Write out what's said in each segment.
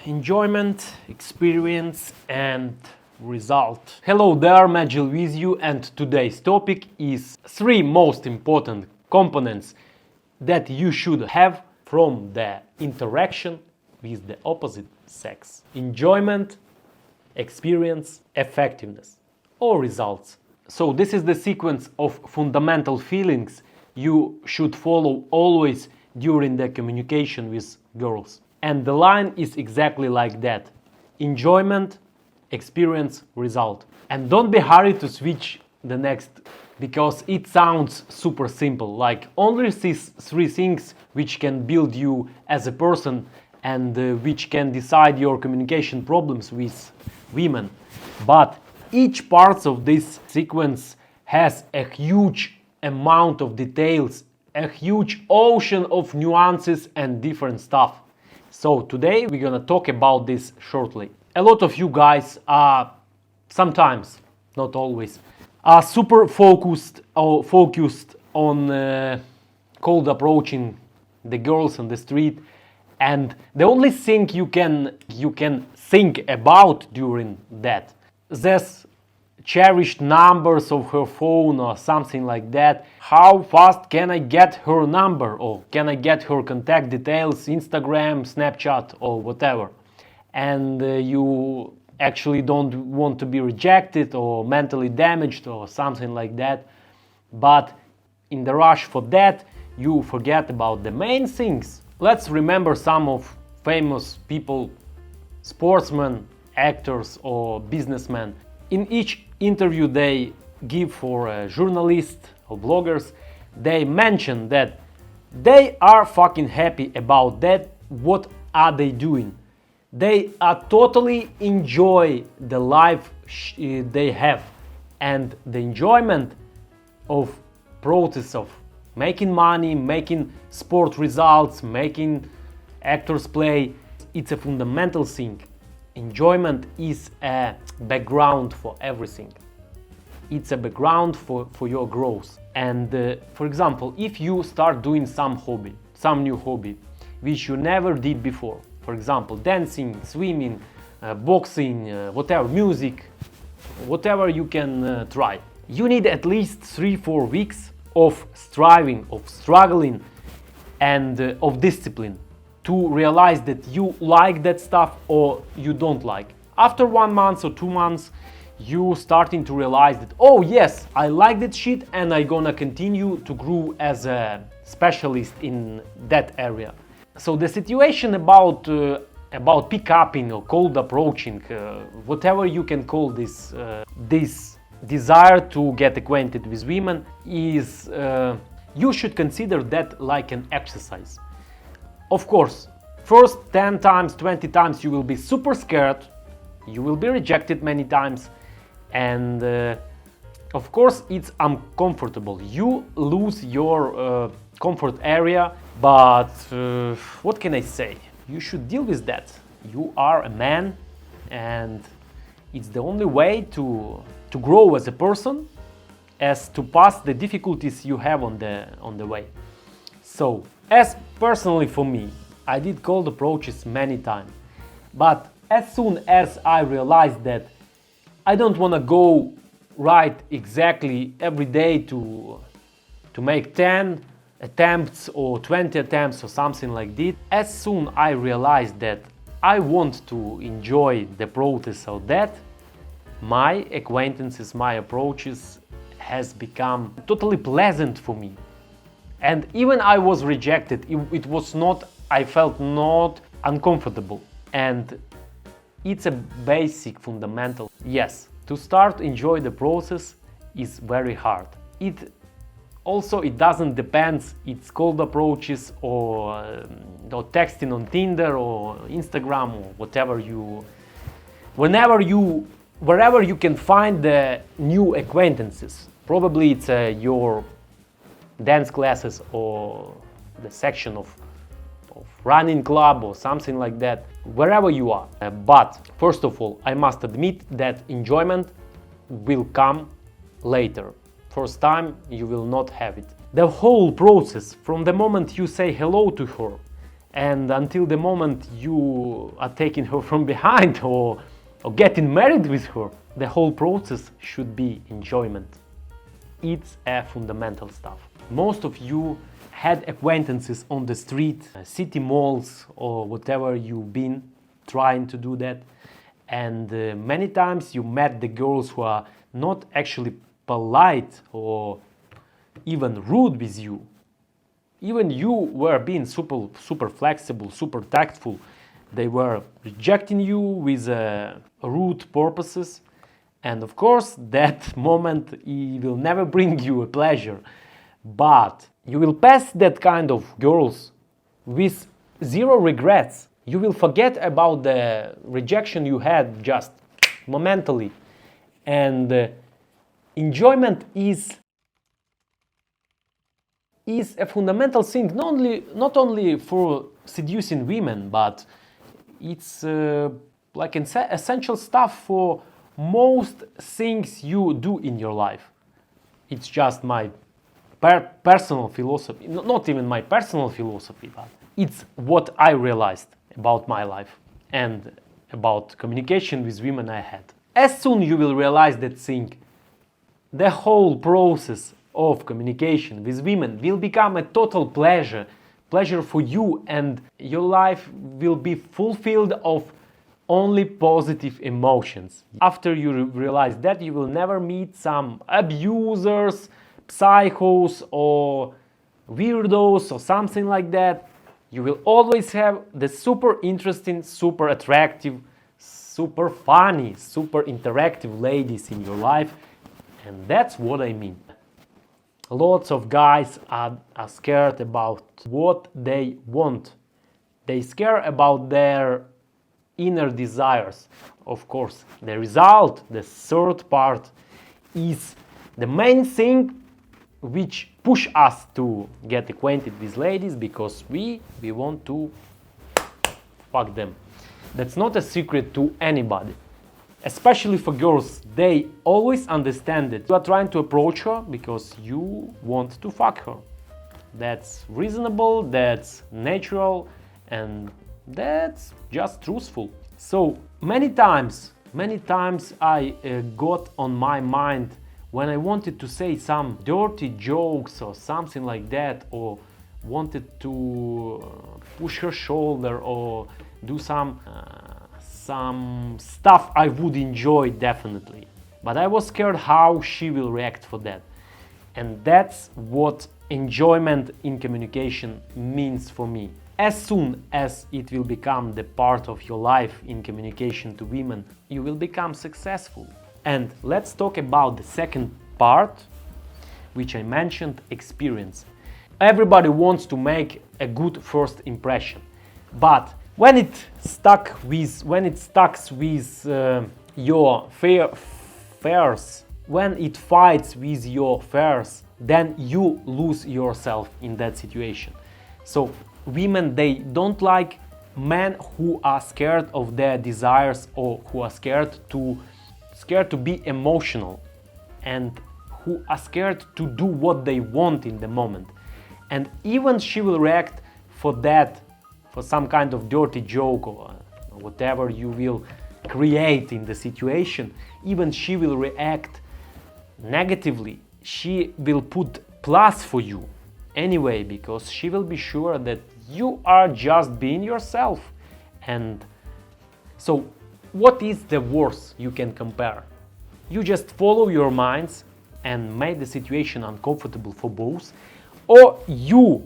enjoyment, experience and result. Hello there, Magil with you, and today's topic is 3 most important components that you should have from the interaction with the opposite sex. Enjoyment, experience, effectiveness or results. So this is the sequence of fundamental feelings you should follow always during the communication with girls. And the line is exactly like that. Enjoyment, experience, result. And don't be hurried to switch the next, because it sounds super simple, like only these 3 things which can build you as a person and which can decide your communication problems with women. But each part of this sequence has a huge amount of details, a huge ocean of nuances and different stuff. So today we're gonna talk about this shortly. A lot of you guys are sometimes, not always, are super focused on cold approaching the girls on the street, and the only thing you can think about during that, there's cherished numbers of her phone or something like that. How fast can I get her number, or can I get her contact details, Instagram, Snapchat or whatever? And you actually don't want to be rejected or mentally damaged or something like that. But in the rush for that, you forget about the main things. Let's remember some of famous people, sportsmen, actors or businessmen. In each interview they give for a journalist or bloggers, they mention that they are fucking happy about that. What are they doing? They are totally enjoy the life they have, and the enjoyment of process of making money, making sport results, making actors play, it's a fundamental thing. Enjoyment is a background for everything. It's a background for your growth. And for example, if you start doing some new hobby, which you never did before, for example, dancing, swimming, boxing, whatever, music, whatever you can try, you need at least 3-4 weeks of striving, of struggling, and of discipline to realize that you like that stuff or you don't like. After 1 month or 2 months, you starting to realize that, oh yes, I like that shit and I'm gonna continue to grow as a specialist in that area. So the situation about pick-upping or cold approaching, whatever you can call this, this desire to get acquainted with women is, you should consider that like an exercise. Of course, first 10 times, 20 times you will be super scared, you will be rejected many times, and of course it's uncomfortable. You lose your comfort area, but what can I say? You should deal with that. You are a man, and it's the only way to grow as a person, as to pass the difficulties you have on the way. So, as personally for me, I did cold approaches many times, but as soon as I realized that I don't want to go right exactly every day to make 10 attempts or 20 attempts or something like this, as soon I realized that I want to enjoy the process of that, my acquaintances, my approaches has become totally pleasant for me. And even I was rejected, it was not, I felt not uncomfortable. And it's a basic fundamental. Yes, to start enjoy the process is very hard. It doesn't depend, it's cold approaches or texting on Tinder or Instagram or whatever wherever you can find the new acquaintances. Probably it's your dance classes or the section of running club or something like that, wherever you are. But first of all, I must admit that enjoyment will come later. First time you will not have it. The whole process, from the moment you say hello to her And until the moment you are taking her from behind or getting married with her, the whole process should be enjoyment. It's a fundamental stuff. Most of you had acquaintances on the street, city malls, or whatever you've been trying to do that. And many times you met the girls who are not actually polite or even rude with you. Even you were being super flexible, super tactful. They were rejecting you with rude purposes. And of course, that moment will never bring you a pleasure. But you will pass that kind of girls with zero regrets. You will forget about the rejection you had just momentarily. And enjoyment is a fundamental thing, not only for seducing women, but it's like essential stuff for most things you do in your life. It's just my personal philosophy, not even my personal philosophy, but it's what I realized about my life and about communication with women I had. As soon you will realize that thing, the whole process of communication with women will become a total pleasure for you, and your life will be fulfilled of only positive emotions. After you realize that, you will never meet some abusers, psychos, or weirdos, or something like that. You will always have the super interesting, super attractive, super funny, super interactive ladies in your life, and that's what I mean. Lots of guys are scared about what they want. They scare about their inner desires. Of course, the result, the third part, is the main thing which push us to get acquainted with ladies, because we want to fuck them. That's not a secret to anybody. Especially for girls, they always understand that you are trying to approach her because you want to fuck her. That's reasonable, that's natural, and that's just truthful. So many times I got on my mind when I wanted to say some dirty jokes or something like that, or wanted to push her shoulder or do some stuff I would enjoy definitely. But I was scared how she will react for that. And that's what enjoyment in communication means for me. As soon as it will become the part of your life in communication to women, you will become successful. And let's talk about the second part, which I mentioned, experience. Everybody wants to make a good first impression, but when it stuck with your fears, when it fights with your fears, then you lose yourself in that situation. So women, they don't like men who are scared of their desires, or who are scared to be emotional, and who are scared to do what they want in the moment. And even she will react for that, for some kind of dirty joke or whatever you will create in the situation, even she will react negatively. She will put plus for you anyway, because she will be sure that you are just being yourself. And so what is the worst you can compare? You just follow your minds and make the situation uncomfortable for both, or you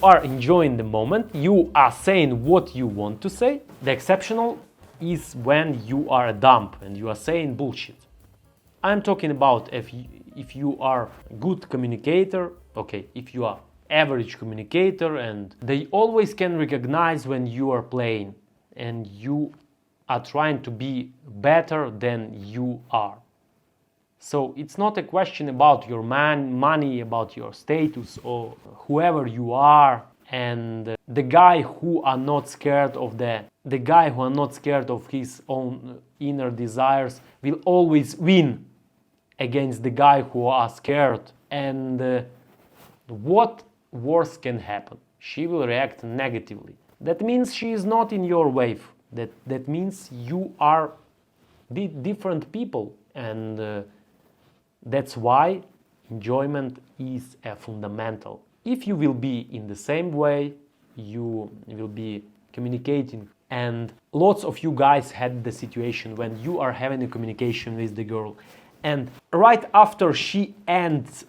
are enjoying the moment, you are saying what you want to say. The exceptional is when you are a dump and you are saying bullshit. I'm talking about if you are a good communicator, okay, if you are average communicator, and they always can recognize when you are playing and you are trying to be better than you are. So it's not a question about your money, about your status, or whoever you are. And the guy who are not scared of his own inner desires will always win against the guy who are scared. And what worse can happen? she will react negatively. That means she is not in your wave. That means you are different people, and that's why enjoyment is a fundamental. If you will be in the same way, you will be communicating. And lots of you guys had the situation when you are having a communication with the girl, and right after she ends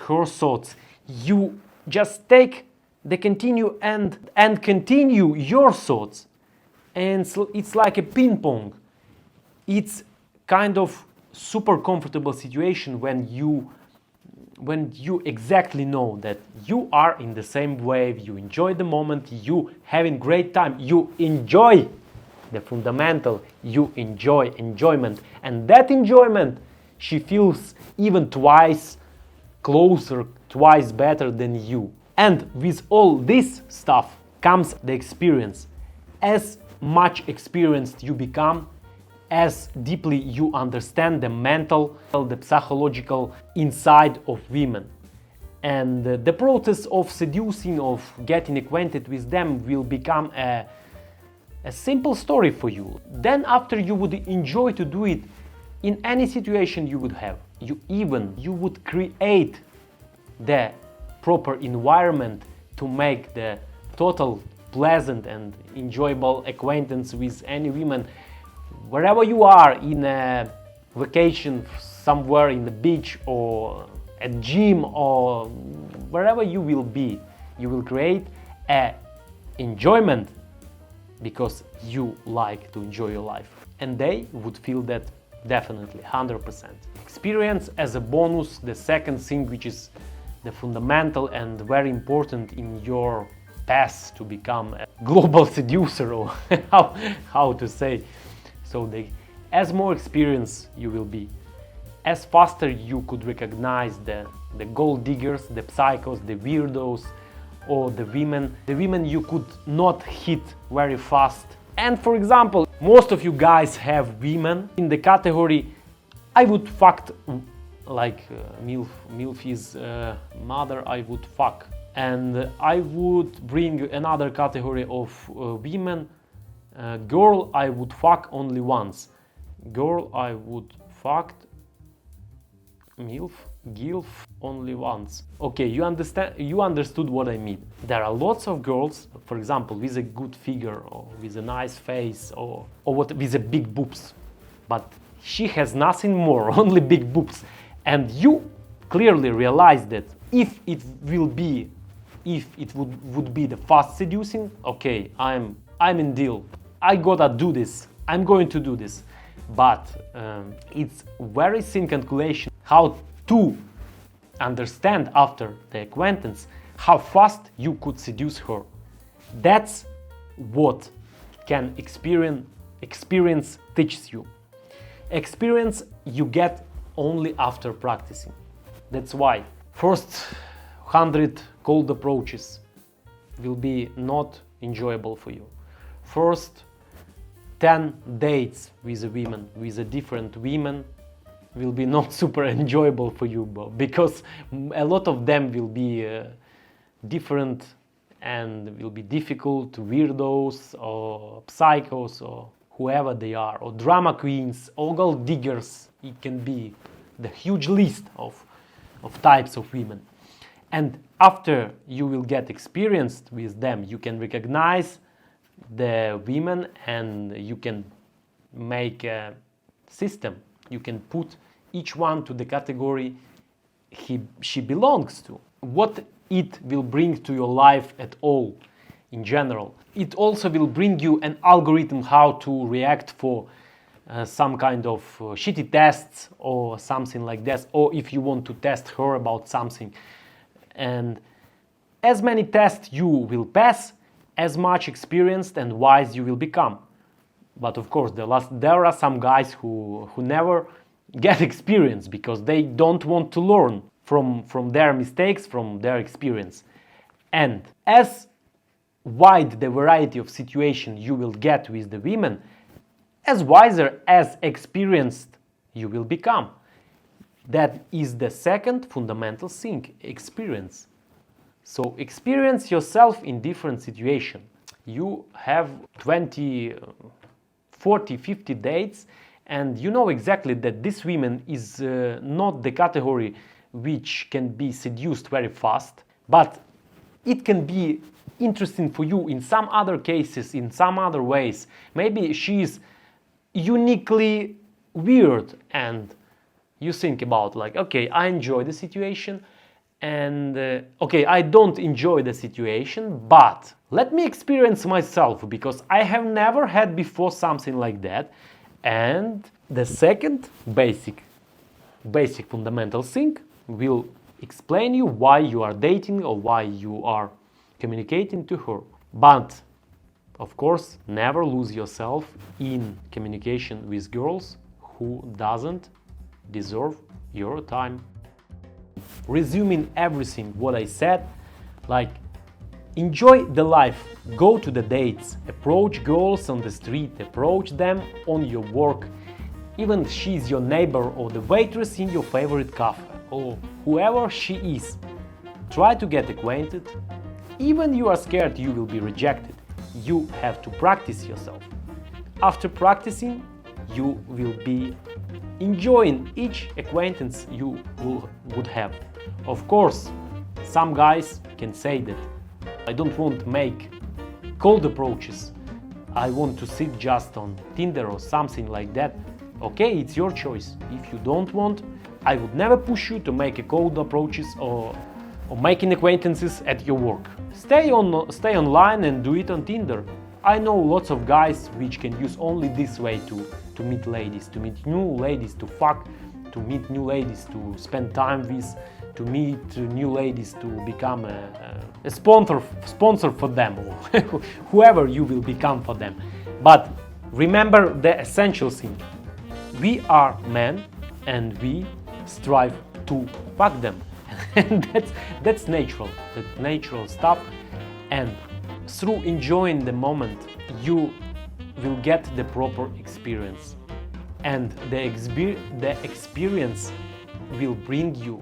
her thoughts, you just take the continue and continue your thoughts, and so it's like a ping pong. It's kind of super comfortable situation when you exactly know that you are in the same wave, you enjoy the moment, you having great time, you enjoy the fundamental, you enjoy enjoyment, and that enjoyment she feels even twice closer, twice better than you. And with all this stuff comes the experience. As much experienced you become, as deeply you understand the mental, the psychological inside of women. And the process of seducing, of getting acquainted with them will become a simple story for you. Then after you would enjoy to do it in any situation you would have. You would create the proper environment to make the total pleasant and enjoyable acquaintance with any women. Wherever you are, in a vacation somewhere in the beach or at gym or wherever you will be, you will create a enjoyment because you like to enjoy your life. And they would feel that definitely, 100%. Experience as a bonus, the second thing which is the fundamental and very important in your path to become a global seducer, or how to say. So as more experience you will be, as faster you could recognize the gold diggers, the psychos, the weirdos, or the women you could not hit very fast. And for example, most of you guys have women in the category I would fuck, like MILF is mother I would fuck. And I would bring another category of women. Girl I would fuck only once. Girl I would fuck MILF, GILF only once. Okay, you understood what I mean. There are lots of girls, for example, with a good figure or with a nice face or with a big boobs, but she has nothing more, only big boobs. And you clearly realize that if it would be the fast seducing, okay, I'm in deal. I gotta do this. I'm going to do this. But it's very thin calculation how to understand after the acquaintance how fast you could seduce her. That's what can experience teaches you. Experience you get only after practicing. That's why first 100 cold approaches will be not enjoyable for you. First 10 dates with a woman, with a different women, will be not super enjoyable for you, because a lot of them will be different and will be difficult, weirdos or psychos or whoever they are, or drama queens, or gold diggers. It can be the huge list of types of women. And after you will get experienced with them, you can recognize the women and you can make a system. You can put each one to the category she belongs to. What it will bring to your life at all in general. It also will bring you an algorithm how to react for some kind of shitty tests or something like that, or if you want to test her about something. And as many tests you will pass, as much experienced and wise you will become. But of course, there are some guys who never get experience because they don't want to learn from their mistakes, from their experience. And as wide the variety of situation you will get with the women, as wiser, as experienced you will become. That is the second fundamental thing, experience. So experience yourself in different situations. You have 20, 40, 50 dates, and you know exactly that this woman is not the category which can be seduced very fast, but it can be interesting for you in some other cases, in some other ways. Maybe she is uniquely weird, and you think about like, okay, I enjoy the situation, and okay, I don't enjoy the situation, but let me experience myself, because I have never had before something like that. And the second basic fundamental thing will explain you why you are dating or why you are communicating to her. But of course, never lose yourself in communication with girls who doesn't deserve your time. Resuming everything what I said, like, enjoy the life, go to the dates, approach girls on the street, approach them on your work, even she's your neighbor or the waitress in your favorite cafe, or whoever she is. Try to get acquainted. Even you are scared you will be rejected, you have to practice yourself. After practicing, you will be enjoying each acquaintance you would have. Of course, some guys can say that I don't want to make cold approaches, I want to sit just on Tinder or something like that. Okay, it's your choice. If you don't want, I would never push you to make a cold approaches or making acquaintances at your work. Stay online and do it on Tinder. I know lots of guys which can use only this way to meet ladies, to meet new ladies, to fuck, to meet new ladies, to spend time with, to meet new ladies, to become a sponsor for them, or whoever you will become for them. But remember the essential thing. We are men and we strive to fuck them. And that's natural stuff. And through enjoying the moment, you will get the proper experience. And the experience will bring you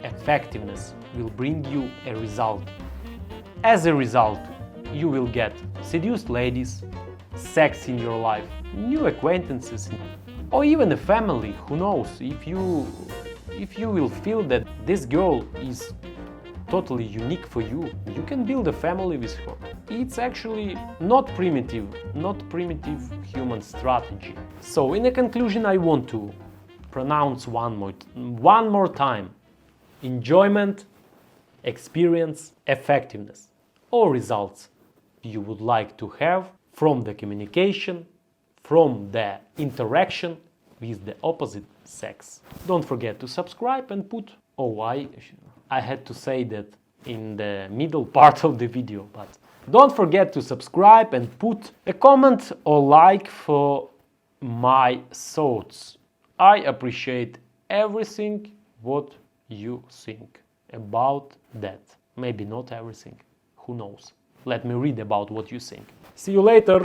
effectiveness, will bring you a result. As a result, you will get seduced ladies, sex in your life, new acquaintances, or even a family. Who knows? If you will feel that this girl is totally unique for you, you can build a family with her. It's actually not primitive human strategy. So in a conclusion, I want to pronounce one more time: enjoyment, experience, effectiveness, or results you would like to have from the communication, from the interaction with the opposite sex. Don't forget to subscribe and put, I had to say that in the middle part of the video, but don't forget to subscribe and put a comment or like for my thoughts. I appreciate everything what you think about that. Maybe not everything, who knows. Let me read about what you think. See you later!